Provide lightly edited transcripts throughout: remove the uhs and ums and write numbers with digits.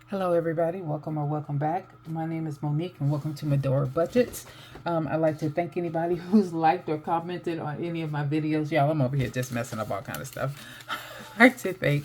Hello everybody, welcome or welcome back. My name is Monique and welcome to Medora Budgets. I'd like to thank anybody who's liked or commented on any of my videos. Y'all, I'm over here just messing up all kind of stuff. I'd like to thank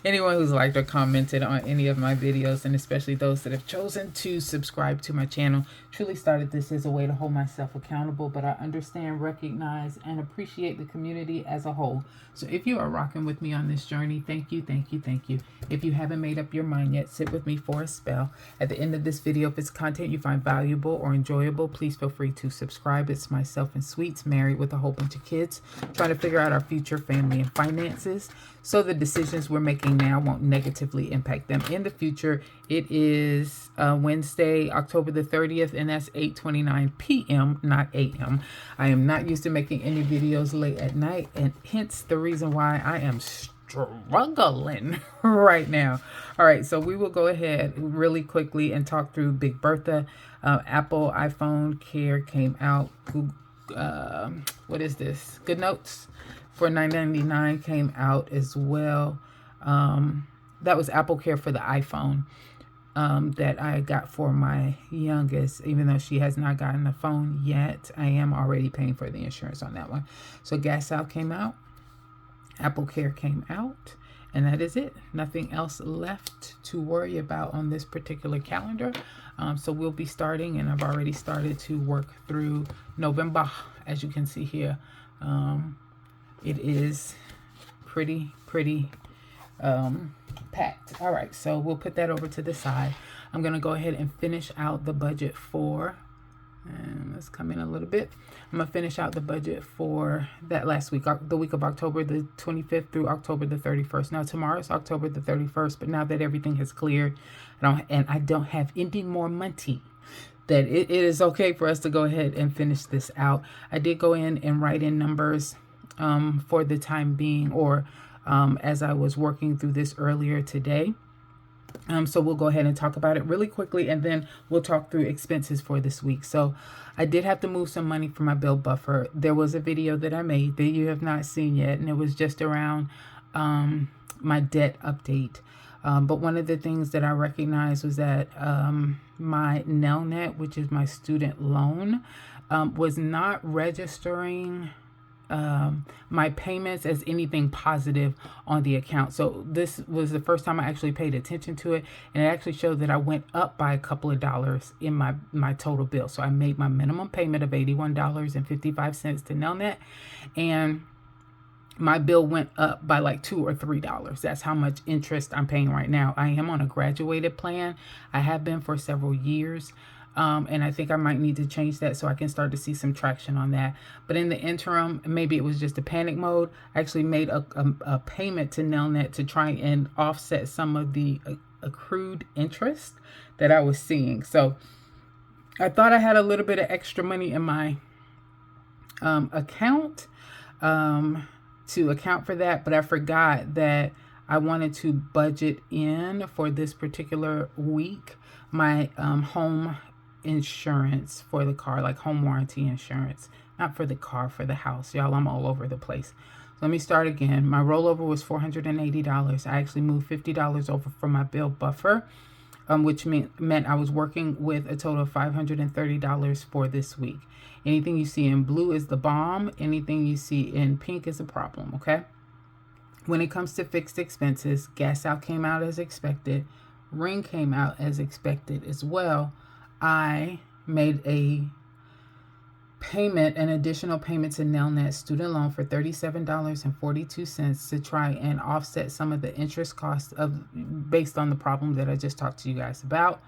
anyone who's liked or commented on any of my videos, and especially those that have chosen to subscribe to my channel. Truly started this as a way to hold myself accountable, but I understand, recognize, and appreciate the community as a whole. So if you are rocking with me on this journey, thank you, thank you, thank you. If you haven't made up your mind yet, sit with me for a spell. At the end of this video, if it's content you find valuable or enjoyable, please feel free to subscribe. It's myself and Sweets, married with a whole bunch of kids, trying to figure out our future family and finances so the decisions we're making now won't negatively impact them in the future. It is Wednesday, October the 30th, and that's 8:29 p.m., not a.m. I am not used to making any videos late at night, and hence the reason why I am struggling right now. All right, so we will go ahead really quickly and talk through Big Bertha. Apple iPhone Care came out. What is this? Good Notes for $9.99 came out as well. That was Apple Care for the iPhone that I got for my youngest. Even though she has not gotten a phone yet, I am already paying for the insurance on that one. So Closeout came out. Apple Care came out. And that is it. Nothing else left to worry about on this particular calendar. So we'll be starting, and I've already started to work through November. As you can see here, it is pretty packed. All right, so we'll put that over to the side. I'm going to go ahead and finish out the budget for, and let's come in a little bit. I'm going to finish out the budget for that last week, the week of October the 25th through October the 31st. Now, tomorrow is October the 31st, but now that everything has cleared, I don't have any more money, that it is okay for us to go ahead and finish this out. I did go in and write in numbers for the time being, or as I was working through this earlier today. So we'll go ahead and talk about it really quickly, and then we'll talk through expenses for this week. So I did have to move some money from my bill buffer. There was a video that I made that you have not seen yet, and it was just around my debt update. But one of the things that I recognized was that my Nelnet, which is my student loan, was not registering my payments as anything positive on the account. So this was the first time I actually paid attention to it, and it actually showed that I went up by a couple of dollars in my total bill. So I made my minimum payment of $81.55 to Nelnet, and my bill went up by like $2 or $3. That's how much interest I'm paying right now. I am on a graduated plan. I have been for several years. And I think I might need to change that so I can start to see some traction on that. But in the interim, maybe it was just a panic mode. I actually made a payment to Nelnet to try and offset some of the accrued interest that I was seeing. So I thought I had a little bit of extra money in my account to account for that, but I forgot that I wanted to budget in for this particular week my home insurance for the car, like home warranty insurance, not for the car, for the house. Y'all, I'm all over the place. So let me start again. My rollover was $480. I actually moved $50 over from my bill buffer, which meant I was working with a total of $530 for this week. Anything you see in blue is the bomb. Anything you see in pink is a problem, okay? When it comes to fixed expenses, Closeout came out as expected. Ring came out as expected as well. I made a payment, an additional payment to Nelnet student loan for $37.42 to try and offset some of the interest costs based on the problem that I just talked to you guys about.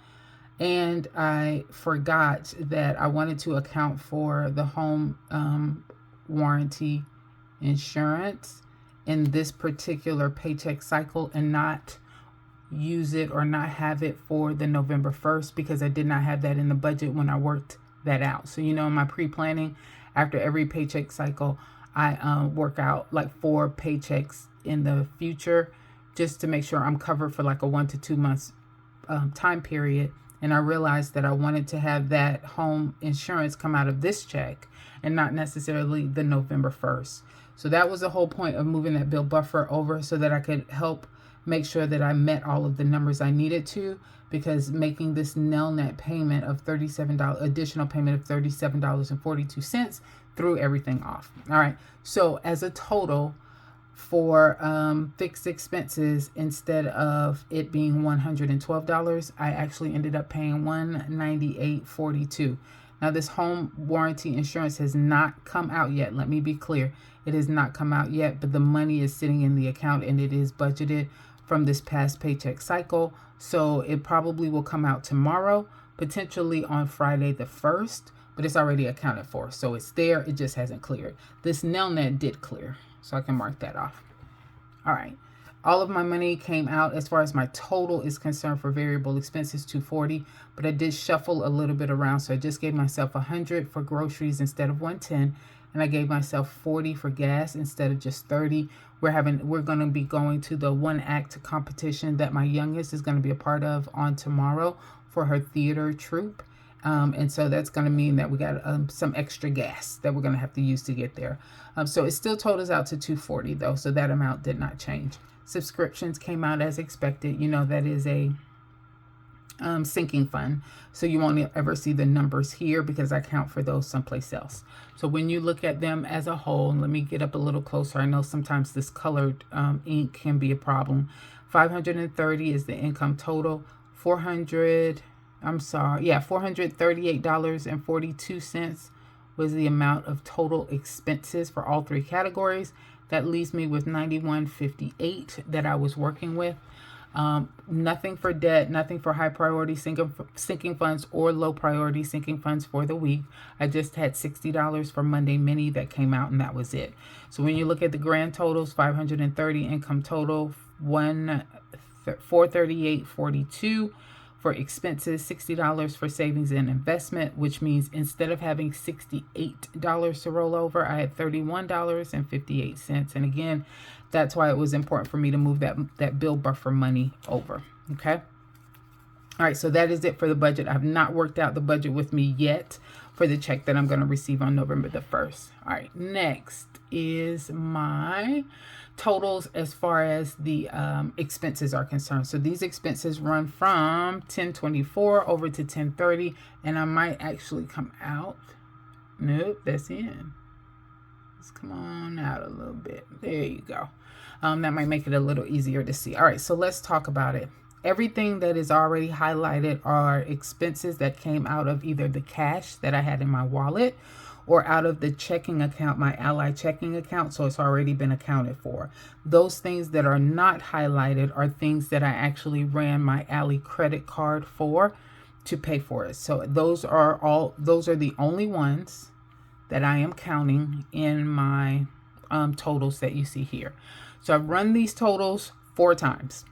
And I forgot that I wanted to account for the home warranty insurance in this particular paycheck cycle and not use it or not have it for the November 1st, because I did not have that in the budget when I worked that out. So, you know, in my pre-planning, after every paycheck cycle, I work out like 4 paychecks in the future just to make sure I'm covered for like a 1 to 2 months time period. And I realized that I wanted to have that home insurance come out of this check and not necessarily the November 1st. So that was the whole point of moving that bill buffer over, so that I could help make sure that I met all of the numbers I needed to, because making this net payment of $37, additional payment of $37.42 threw everything off. All right. So as a total for fixed expenses, instead of it being $112, I actually ended up paying $198.42. Now, this home warranty insurance has not come out yet. Let me be clear. It has not come out yet, but the money is sitting in the account and it is budgeted from this past paycheck cycle. So it probably will come out tomorrow, potentially on Friday the 1st, but it's already accounted for. So it's there. It just hasn't cleared. This net did clear, so I can mark that off. All right. All of my money came out as far as my total is concerned for variable expenses, $240, but I did shuffle a little bit around. So I just gave myself $100 for groceries instead of $110, and I gave myself $40 for gas instead of just $30. We're going to be going to the one act competition that my youngest is going to be a part of on tomorrow for her theater troupe. And so that's going to mean that we got some extra gas that we're going to have to use to get there. So it still totals out to $240 though. So that amount did not change. Subscriptions came out as expected. You know, that is a sinking fund. So you won't ever see the numbers here because I count for those someplace else. So when you look at them as a whole, and let me get up a little closer. I know sometimes this colored ink can be a problem. 530 is the income total. $438.42 was the amount of total expenses for all three categories. That leaves me with $91.58 that I was working with. Nothing for debt, nothing for high priority sinking funds or low priority sinking funds for the week. I just had $60 for Monday Mini that came out, and that was it. So when you look at the grand totals, 530 income total, $438.42 for expenses, $60 for savings and investment, which means instead of having $68 to roll over, I had $31.58. And again, that's why it was important for me to move that bill buffer money over. Okay. All right. So that is it for the budget. I have not worked out the budget with me yet for the check that I'm going to receive on November the 1st. All right. Next is my totals as far as the expenses are concerned. So these expenses run from 1024 over to 1030, and I might actually come out. Nope, that's in. Let's come on out a little bit. There you go. That might make it a little easier to see. All right, so let's talk about it. Everything that is already highlighted are expenses that came out of either the cash that I had in my wallet or out of the checking account, my Ally checking account, so it's already been accounted for. Those things that are not highlighted are things that I actually ran my Ally credit card for to pay for it. So those are the only ones that I am counting in my totals that you see here. So I've run these totals 4 times.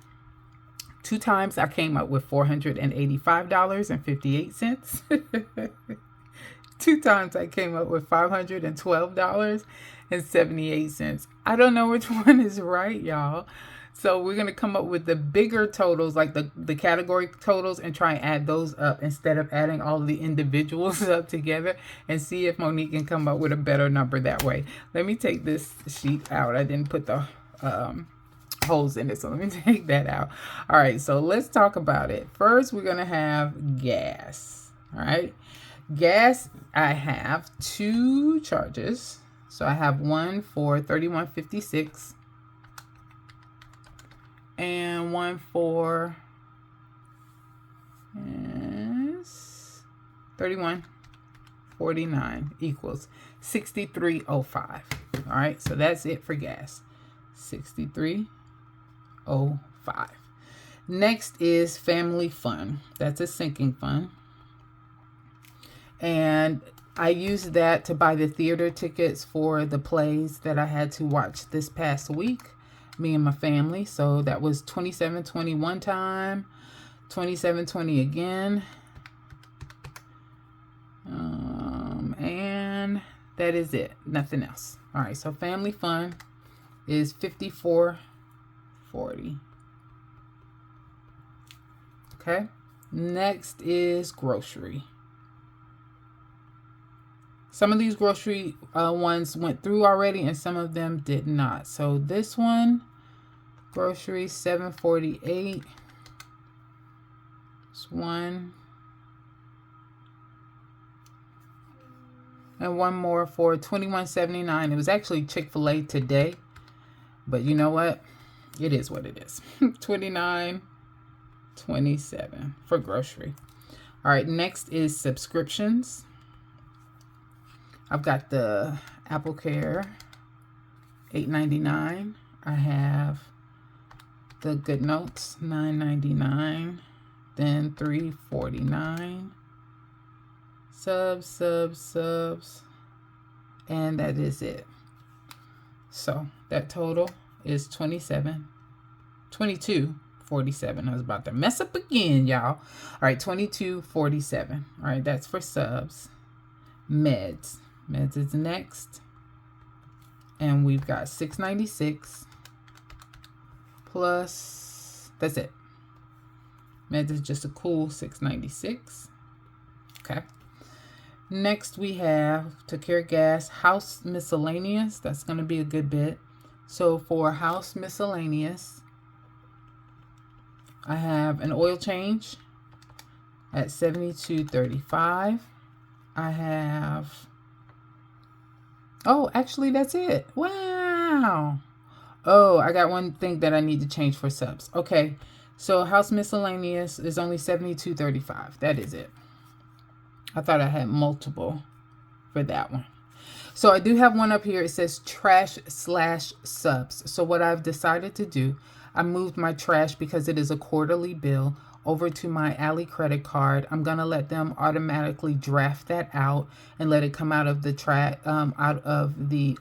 2 times I came up with $485.58. 2 times I came up with $512.78. I don't know which one is right, y'all. So we're going to come up with the bigger totals, like the category totals, and try and add those up instead of adding all the individuals up together, and see if Monique can come up with a better number that way. Let me take this sheet out. I didn't put the holes in it, so let me take that out. All right, so let's talk about it. First, we're going to have gas. All right. Gas, I have 2 charges. So I have one for $31.56 and one for $31.49 equals $63.05. All right, so that's it for gas. $63.05. Next is family fun. That's a sinking fund. And I used that to buy the theater tickets for the plays that I had to watch this past week, me and my family. So that was $27.20 one time, $27.20 again. And that is it. Nothing else. All right. So family fun is $54.40. Okay. Next is grocery. Some of these grocery ones went through already, and some of them did not. So this one Groceries, $7.48. It's one. And one more for $21.79. It was actually Chick-fil-A today. But you know what? It is what it is. $29.27 for grocery. All right, next is subscriptions. I've got the Apple Care, $8.99. I have the Good Notes, $9.99. Then $3.49. Subs. And that is it. So that total is $22.47. I was about to mess up again, y'all. All right, $22.47. All right, that's for subs. Meds is next. And we've got $6.96 plus, that's it. Meds is just a cool $6.96. Okay. Next we have to care gas, house miscellaneous. That's going to be a good bit. So for house miscellaneous, I have an oil change at $72.35. I have, oh, actually that's it. Wow. Oh, I got one thing that I need to change for subs. Okay. So house miscellaneous is only $72.35. That is it. I thought I had multiple for that one. So I do have one up here. It says trash/subs. So what I've decided to do, I moved my trash because it is a quarterly bill over to my Ally credit card. I'm gonna let them automatically draft that out and let it come out of the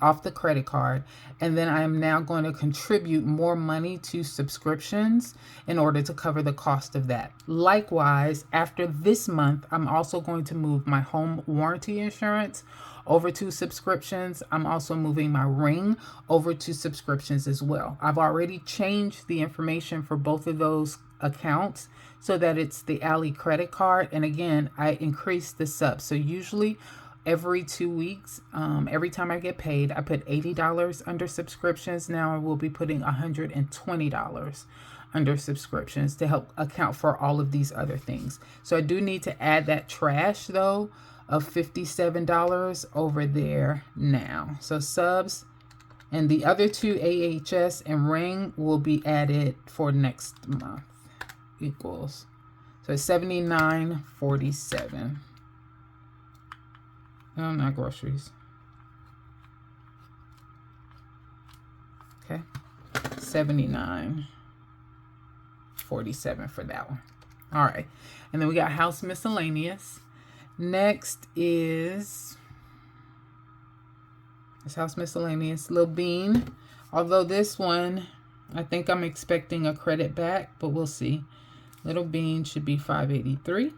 off the credit card. And then I am now going to contribute more money to subscriptions in order to cover the cost of that. Likewise, after this month, I'm also going to move my home warranty insurance over to subscriptions. I'm also moving my Ring over to subscriptions as well. I've already changed the information for both of those accounts so that it's the Ally credit card. And again, I increased the subs. So usually every 2 weeks, every time I get paid, I put $80 under subscriptions. Now I will be putting $120 under subscriptions to help account for all of these other things. So I do need to add that trash though of $57 over there now. So subs and the other two, AHS and Ring, will be added for next month. Equals, so it's $79.47. No, not groceries. Okay, $79.47 for that one. All right, and then we got house miscellaneous. Next is this house miscellaneous, Lil Bean. Although this one, I think I'm expecting a credit back, but we'll see. Little Bean should be $5.83.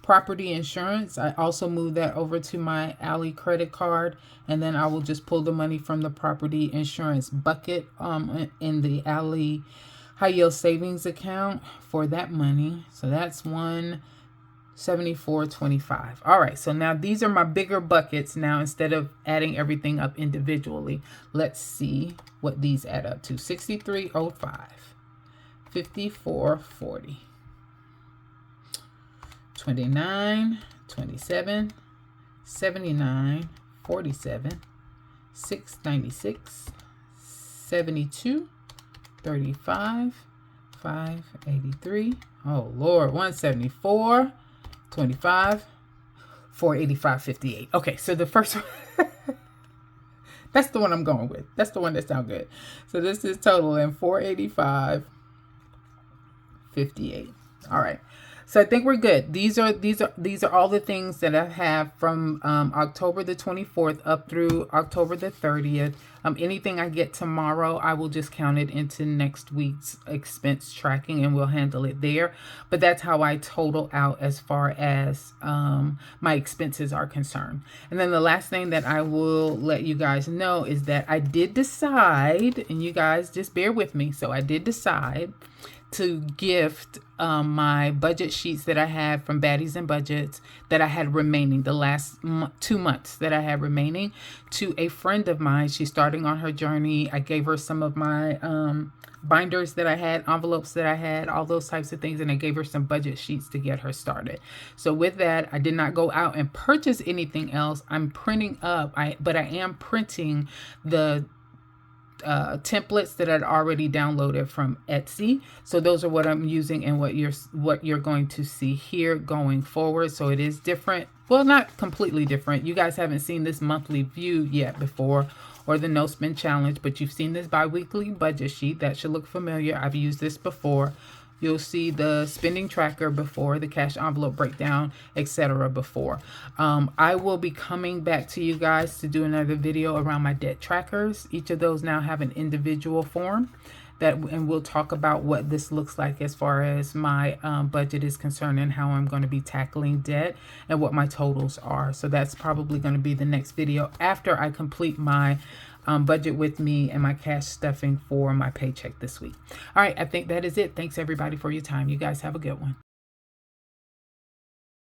Property insurance, I also moved that over to my Ally credit card, and then I will just pull the money from the property insurance bucket in the Ally high yield savings account for that money. So that's $174.25. All right, so now these are my bigger buckets. Now instead of adding everything up individually, let's see what these add up to. $63.05. $54.40, $29.27, $79.47, $6.96, $72.35, $5.83. Oh Lord, $174.25, $485.58. Okay, so the first one. That's the one I'm going with. That's the one that sounds good. So this is total in $485.58. All right. So I think we're good. These are all the things that I have from October the 24th up through October the 30th. Anything I get tomorrow, I will just count it into next week's expense tracking and we'll handle it there. But that's how I total out as far as my expenses are concerned. And then the last thing that I will let you guys know is that I did decide, and you guys just bear with me. So I did decide to gift my budget sheets that I had from Baddies and Budgets that I had remaining, the last 2 months that I had remaining, to a friend of mine. She's starting on her journey. I gave her some of my binders that I had, envelopes that I had, all those types of things, and I gave her some budget sheets to get her started. So with that, I did not go out and purchase anything else. I'm printing up, but I am printing the templates that I'd already downloaded from Etsy. So those are what I'm using and what you're going to see here going forward. So it is different. Well, not completely different. You guys haven't seen this monthly view yet before, or the no spend challenge, but you've seen this bi-weekly budget sheet. That should look familiar. I've used this before. You'll see the spending tracker before, the cash envelope breakdown, etc. before. I will be coming back to you guys to do another video around my debt trackers. Each of those now have an individual form, and we'll talk about what this looks like as far as my budget is concerned, and how I'm going to be tackling debt and what my totals are. So that's probably going to be the next video after I complete my budget with me and my cash stuffing for my paycheck this week. All right, I think that is it. Thanks everybody for your time. You guys have a good one.